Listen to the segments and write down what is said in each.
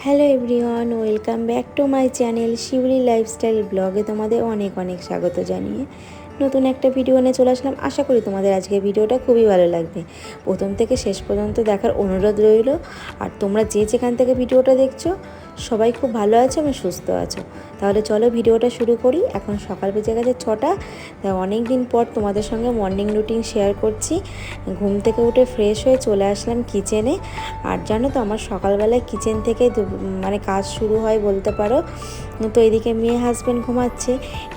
Hello everyone, welcome back to my channel Shiuli lifestyle ব্লগে তোমাদের অনেক অনেক স্বাগত জানিয়ে নতুন একটা ভিডিও নিয়ে চলে আসলাম। আশা করি তোমাদের আজকে ভিডিওটা খুবই ভালো লাগবে। প্রথম থেকে শেষ পর্যন্ত দেখার অনুরোধ রইল। আর তোমরা যে যেখান থেকে ভিডিওটা দেখছো সবাই খুব ভালো আছো এবং সুস্থ আছো। তাহলে চলো ভিডিওটা শুরু করি। এখন সকাল বেজে গেছে 6টা। তাই অনেক দিন পর তোমাদের সঙ্গে মর্নিং রুটিন শেয়ার করছি। ঘুম থেকে উঠে ফ্রেশ হয়ে চলে আসলাম কিচেনে। আর জানো তো আমার সকালবেলায় কিচেন থেকে মানে কাজ শুরু হয় বলতে পারো। তো এদিকে মেয়ে হাজব্যান্ড ঘুমাচ্ছে,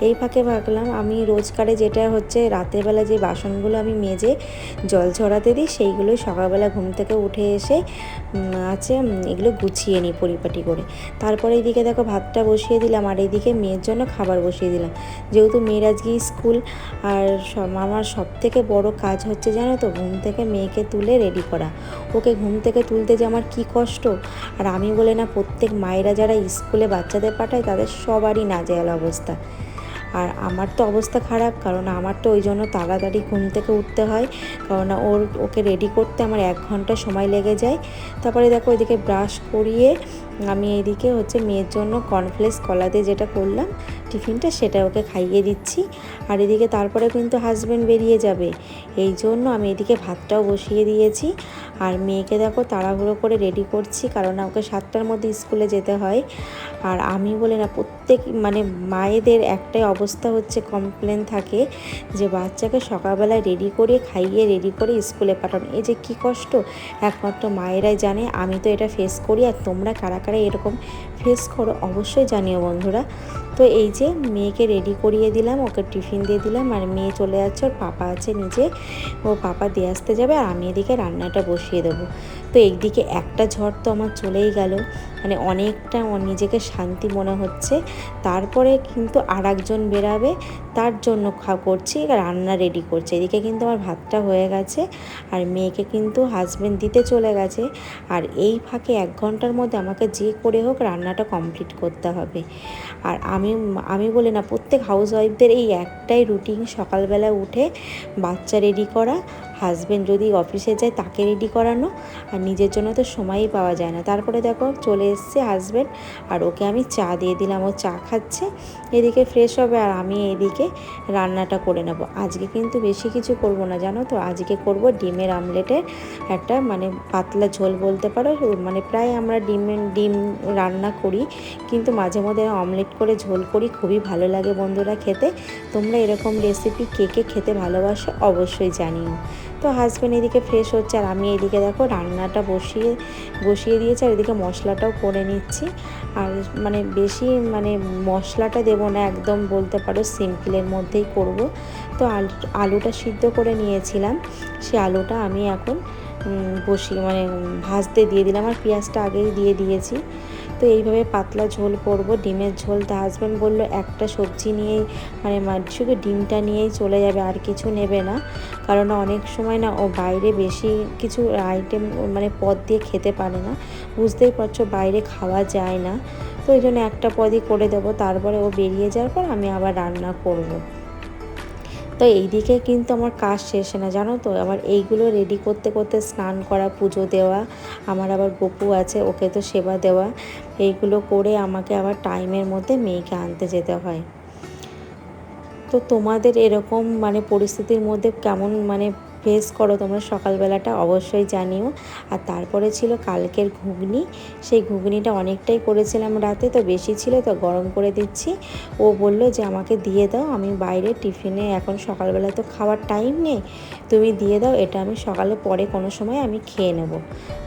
এই ফাঁকে ভাবলাম আমি রোজকারে যেটা হচ্ছে রাতের বেলা যে বাসনগুলো আমি মেজে জল ঝরাতে দিই সেইগুলোই সকালবেলা ঘুম থেকে উঠে এসে এগুলো গুছিয়ে নিই পরিপাটি করে। তারপরে এইদিকে দেখো ভাতটা বসিয়ে দিলাম আর এইদিকে মেয়ের জন্য খাবার বসিয়ে দিলাম। যেহেতু মেয়ের আজকে স্কুল, আর আমার সব থেকে বড় কাজ হচ্ছে জানো তো ঘুম থেকে মেয়েকে তুলে রেডি করা। ওকে ঘুম থেকে তুলতে যে আমার কী কষ্ট। আর আমি বলে না, প্রত্যেক মায়েরা যারা স্কুলে বাচ্চাদের পাঠায় তাদের সবারই নাজেহাল অবস্থা। আর আমার তো অবস্থা খারাপ, কারণ আমার তো ওই জন্য তাড়াতাড়ি ঘুম থেকে উঠতে হয়, কারণ ওকে রেডি করতে আমার 1 ঘন্টা সময় লেগে যায়। তারপরে দেখো ওইদিকে ব্রাশ করিয়ে আমি এইদিকে হচ্ছে মেয়ের জন্য কর্নফ্লেক্স কলা দিয়ে যেটা করলাম টিফিনটা, সেটা ওকে খাইয়ে দিচ্ছি। আর এদিকে তারপরে কিন্তু হাজব্যান্ড বেরিয়ে যাবে, এই জন্য আমি এদিকে ভাতটাও বসিয়ে দিয়েছি। আর মেয়েকে দেখো তাড়াহুড়ো করে রেডি করছি, কারণ ওকে 7টার মধ্যে স্কুলে যেতে হয়। আর আমি বলে না, প্রত্যেক মানে মায়েদের একটাই অবস্থা হচ্ছে, কমপ্লেন থাকে যে বাচ্চাকে সকালবেলায় রেডি করে খাইয়ে রেডি করে স্কুলে পাঠানো, এই যে কী কষ্ট একমাত্র মায়েরাই জানে। আমি তো এটা ফেস করি, আর তোমরা কারা কারা এরকম ফেস করো অবশ্যই জানিও বন্ধুরা। তো এই যে মেয়েকে রেডি করিয়ে দিলাম, ওকে টিফিন দিয়ে দিলাম। আর মেয়ে চলে যাচ্ছে, ওর পাপা আছে নিচে, ও পাপা দিয়ে আসতে যাবে। আর আমি এদিকে রান্নাটা বসিয়ে দেবো। তো এইদিকে একটা ঝড় তো আমার চলেই গেল, মানে অনেকটা নিজেকে শান্তি মনে হচ্ছে। তারপরে কিন্তু আর একজন বেরাবে, তার জন্য করছি রান্না রেডি করছে। এদিকে কিন্তু আমার ভাতটা হয়ে গেছে, আর মেয়েকে কিন্তু হাজব্যান্ড দিতে চলে গেছে। আর এই ফাঁকে 1 ঘন্টার মধ্যে আমাকে যে করে হোক রান্নাটা কমপ্লিট করতে হবে। আর আমি বলি না, প্রত্যেক হাউসওয়াইফদের এই একটাই রুটিন, সকালবেলা উঠে বাচ্চা রেডি করা, হাজব্যান্ড যদি অফিসে যায় তাকে রেডি করানো, আর নিজের জন্য তো সময়ই পাওয়া যায় না। তারপরে দেখো চলে এসছে হাজব্যান্ড, আর ওকে আমি চা দিয়ে দিলাম, ও চা খাচ্ছে। এদিকে ফ্রেশ হবে আর আমি এদিকে রান্নাটা করে নেব। আজকে কিন্তু বেশি কিছু করব না জানো তো, আজকে করব ডিমের আমলেটের একটা মানে পাতলা ঝোল বলতে পারো। মানে প্রায় আমরা ডিম রান্না করি, কিন্তু মাঝে মধ্যে অমলেট করে ঝোল করি, খুবই ভালো লাগে বন্ধুরা খেতে। তোমরা এরকম রেসিপি কে কে খেতে ভালোবাসো অবশ্যই জানিও। তো হাজব্যান্ড এদিকে ফ্রেশ হচ্ছে, আর আমি এদিকে দেখো রান্নাটা বসিয়ে দিয়েছি, আর এদিকে মশলাটাও করে নিচ্ছি। আর মানে বেশি মানে মশলাটা দেবো না, একদম বলতে পারো সিম্পলের মধ্যেই করব। তো আলুটা সিদ্ধ করে নিয়েছিলাম, সে আলুটা আমি এখন মানে ভাজতে দিয়ে দিলাম, আর পেঁয়াজটা আগেই দিয়ে দিয়েছি। তো এইভাবে পাতলা ঝোল করব, ডিমের ঝোল। তা হাজব্যান্ড বললো একটা সবজি নিয়েই মানে শুধু ডিমটা নিয়েই চলে যাবে, আর কিছু নেবে না, কারণ অনেক সময় না ও বাইরে বেশি কিছু আইটেম মানে পদ দিয়ে খেতে পারে না, বুঝতেই পারছো বাইরে খাওয়া যায় না। তো ওই জন্য একটা পদই করে দেবো, তারপরে ও বেরিয়ে যাওয়ার পর আমি আবার রান্না করব। তো এইদিকে কিন্তু আমার কাজ শেষ না জানো তো, আবার এইগুলো রেডি করতে করতে স্নান করা, পুজো দেওয়া, আমার আবার গপু আছে ওকে তো সেবা দেওয়া, এইগুলো করে আমাকে আবার টাইমের মধ্যে মেয়েকে আনতে যেতে হয়। তো তোমাদের এরকম মানে পরিস্থিতির মধ্যে কেমন মানে ফেস করো তোমরা সকালবেলাটা অবশ্যই জানিও। আর তারপরে ছিল কালকের ঘুগনি, সেই ঘুগনিটা অনেকটাই করেছিলাম রাতে, তো বেশি ছিল তো গরম করে দিচ্ছি। ও বলল যে আমাকে দিয়ে দাও, আমি বাইরে টিফিনে এখন সকালবেলা তো খাওয়ার টাইম নেই, তুমি দিয়ে দাও, এটা আমি সকালে পরে কোনো সময় আমি খেয়ে নেব।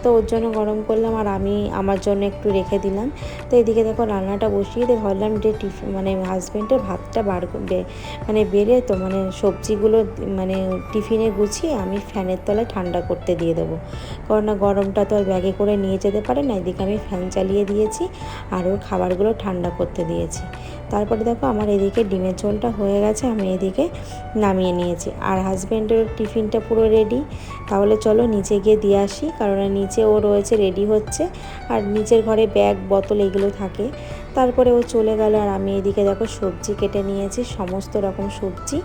তো ওর জন্য গরম করলাম, আর আমি আমার জন্য একটু রেখে দিলাম। তো এদিকে দেখো রান্নাটা বসিয়ে দিয়ে ভাবলাম যে মানে হাজব্যান্ডের ভাতটা মানে বেড়ে তো মানে সবজিগুলো মানে টিফিনে গুছিয়ে আমি ফ্যানের তলায় ঠান্ডা করতে দিয়ে দেবো, কারণ না গরমটা তো আর ব্যাগে করে নিয়ে যেতে পারে না। এদিকে আমি ফ্যান চালিয়ে দিয়েছি, আর ওর খাবারগুলো ঠান্ডা করতে দিয়েছি। তারপরে দেখো আমার এদিকে ডিমের ঝোলটা হয়ে গেছে, আমি এদিকে নামিয়ে নিয়েছি। আর হাজব্যান্ডের টিফিনটা পুরো রেডি। তাহলে চলো নিচে গিয়ে দিয়ে আসি, কারণ নিচে ও রয়েছে রেডি হচ্ছে, আর নিচের ঘরে ব্যাগ বোতল এগুলো থাকে। তারপরে ও চলে গেল, আর আমি এদিকে দেখো সবজি কেটে নিয়েছি, সমস্ত রকম সবজি।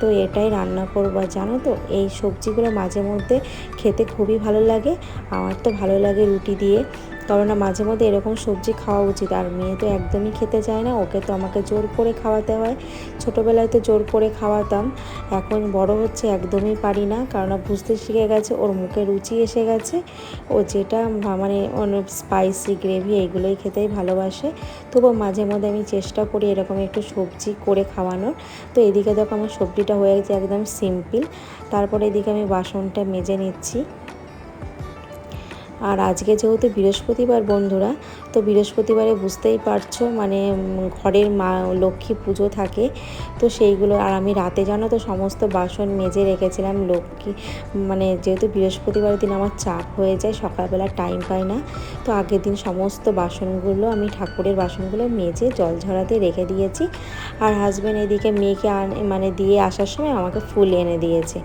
তো এটাই রান্না করবো। জানো তো এই সবজিগুলো মাঝে মধ্যে খেতে খুবই ভালো লাগে, আমার তো ভালো লাগে রুটি দিয়ে। কেননা মাঝে মধ্যে এরকম সবজি খাওয়া উচিত। আর মেয়ে তো একদমই খেতে চায় না, ওকে তো আমাকে জোর করে খাওয়াতে হয়। ছোটোবেলায় তো জোর করে খাওয়াতাম, এখন বড় হচ্ছে একদমই পারি না, কারণ বুঝতে শিখে গেছে, ওর মুখে রুচি এসে গেছে। ও যেটা মানে স্পাইসি গ্রেভি এইগুলোই খেতেই ভালোবাসে। তবুও মাঝে মধ্যে আমি চেষ্টা করি এরকম একটু সবজি করে খাওয়ানোর। তো এদিকে দেখো আমার সবজিটা হয়ে গেছে একদম সিম্পল। তারপরে এদিকে আমি বাসনটা মেজে নিচ্ছি। আর আজকে যেহেতু বৃহস্পতিবার বন্ধুরা, তো বৃহস্পতিবারে বুঝতেই পারছো মানে ঘরের মা লক্ষ্মী পুজো থাকে, তো সেইগুলো। আর আমি রাতে জানো তো সমস্ত বাসন মেজে রেখেছিলাম। লক্ষ্মী মানে যেহেতু বৃহস্পতিবার দিন আমার চাপ হয়ে যায়, সকালবেলা টাইম পাই না, তো আগের দিন সমস্ত বাসনগুলো আমি ঠাকুরের বাসনগুলো মেজে জল ঝরাতে রেখে দিয়েছি। আর হাজব্যান্ড এদিকে মেয়েকে মানে দিয়ে আসার সময় আমাকে ফুল এনে দিয়েছে।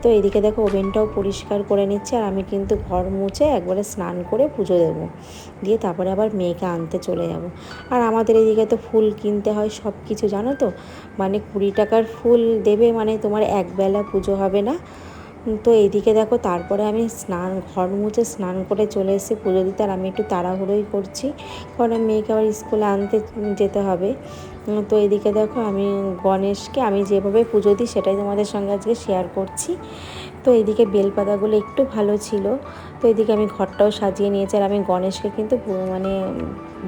তো এদিকে দেখো ওভেনটাও পরিষ্কার করে নিচ্ছে, আর আমি কিন্তু ঘর মুছে একবারে স্নান করে পুজো দেবো, দিয়ে তারপরে আবার মেয়েকে আনতে চলে যাব। আর আমাদের এদিকে তো ফুল কিনতে হয় সব কিছু, জানো তো, মানে 20 টাকার ফুল দেবে মানে তোমার একবেলা পুজো হবে না। তো এইদিকে দেখো তারপরে আমি ঘর মুছে স্নান করে চলে এসেছি পুজো দিতে। আর আমি একটু তাড়াহুড়োই করছি, কারণ মেয়েকে আবার স্কুলে আনতে যেতে হবে। তো এদিকে দেখো আমি গণেশকে আমি যেভাবে পুজো দিই সেটাই তোমাদের সঙ্গে আজকে শেয়ার করছি। তো এদিকে বেলপাতাগুলো একটু ভালো ছিল, তো এদিকে আমি ঘরটাও সাজিয়ে নিয়েছি। আর আমি গণেশকে কিন্তু মানে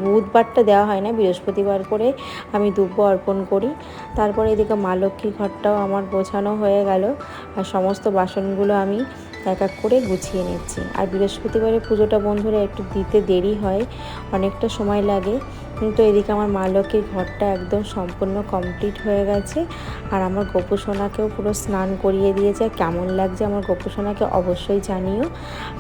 বুধবারটা দেওয়া হয় না, বৃহস্পতিবার করে আমি দুব্য অর্পণ করি। তারপরে এদিকে মা লক্ষ্মীর ঘরটাও আমার গোছানো হয়ে গেল, আর সমস্ত বাসনগুলো আমি এক এক করে গুছিয়ে নিচ্ছি। আর বৃহস্পতিবারের পুজোটা বন্ধুরা একটু দিতে দেরি হয়, অনেকটা সময় লাগে। তো এদিকে আমার মা লক্ষ্মীর ঘরটা একদম সম্পূর্ণ কমপ্লিট হয়ে গেছে। আর আমার গোপু সোনাকেও পুরো স্নান করিয়ে দিয়েছে। কেমন লাগছে আমার গোপু সোনাকে অবশ্যই জানিও।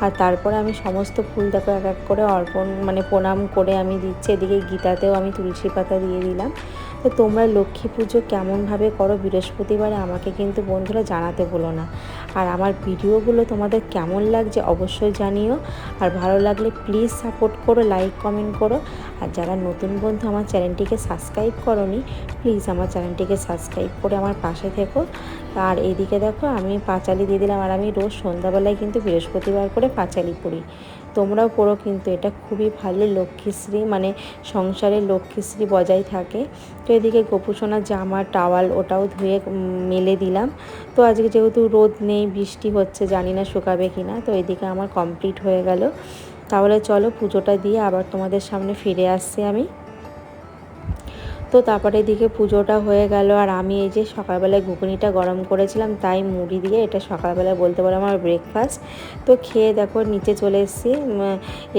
আর তারপরে আমি সমস্ত ফুল দেখো এক এক করে অর্পণ মানে প্রণাম করে আমি দিচ্ছি। এদিকে গীতাতেও আমি তুলসী পাতা দিয়ে দিলাম। তো তোমরা লক্ষ্মী পুজো কেমনভাবে করো বৃহস্পতিবারে আমাকে কিন্তু বন্ধুরা জানাতে ভুলো না। আর আমার ভিডিওগুলো তোমাদের কেমন লাগছে অবশ্যই জানিও। আর ভালো লাগলে প্লিজ সাপোর্ট করো, লাইক কমেন্ট করো। আর যারা নতুন বন্ধু আমার চ্যানেলটিকে সাবস্ক্রাইব করোনি, প্লিজ আমার চ্যানেলটিকে সাবস্ক্রাইব করে আমার পাশে থেকো। আর এইদিকে দেখো আমি পাঁচালি দিয়ে দিলাম। আর আমি রোজ সন্ধ্যাবেলায় কিন্তু বৃহস্পতিবার করে পাঁচালি পড়ি, তোমরাও পড়ো কিন্তু, এটা খুবই ভালো, লক্ষ্মীশ্রী মানে সংসারের লক্ষ্মীশ্রী বজায় থাকে। তো এদিকে গোপুসোনার জামা টাওয়াল ওটাও ধুয়ে মেলে দিলাম। তো আজকে যেহেতু রোদ নেই, বৃষ্টি হচ্ছে, জানি না শুকাবে কি না। তো এদিকে আমার কমপ্লিট হয়ে গেল। তাহলে চলো পুজোটা দিয়ে আবার তোমাদের সামনে ফিরে আসছি আমি। তো তারপরে এদিকে পুজোটা হয়ে গেল। আর আমি এই যে সকালবেলায় ঘুগনিটা গরম করেছিলাম, তাই মুড়ি দিয়ে, এটা সকালবেলায় বলতে পারো আমার ব্রেকফাস্ট। তো খেয়ে দেখো নিচে চলে এসেছি,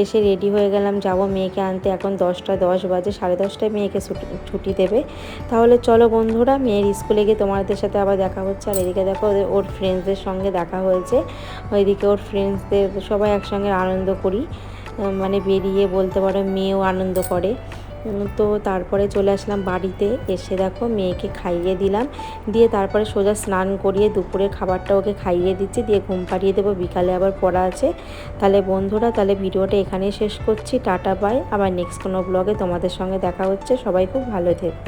এসে রেডি হয়ে গেলাম, যাব মেয়েকে আনতে। এখন 10টা 10 বাজে, 10:30টায় মেয়েকে ছুটি দেবে। তাহলে চলো বন্ধুরা, মেয়ের স্কুলে গিয়ে তোমাদের সাথে আবার দেখা হচ্ছে। আর এদিকে দেখো ওর ফ্রেন্ডসদের সঙ্গে দেখা হয়েছে, ওইদিকে ওর ফ্রেন্ডসদের সবাই একসঙ্গে আনন্দ করি, মানে বেরিয়ে বলতে পারো মেয়েও আনন্দ করে। তো তারপরে চলে আসলাম বাড়িতে, এসে দেখো মেয়েকে খাইয়ে দিলাম, দিয়ে তারপরে সোজা স্নান করিয়ে দুপুরের খাবারটা ওকে খাইয়ে দিচ্ছি, দিয়ে ঘুম পাড়িয়ে দেবো, বিকালে আবার পড়া আছে। তাহলে বন্ধুরা, তাহলে ভিডিওটা এখানেই শেষ করছি, টাটা বাই, আবার নেক্সট কোনো ব্লগে তোমাদের সঙ্গে দেখা হচ্ছে। সবাই খুব ভালো থেকো।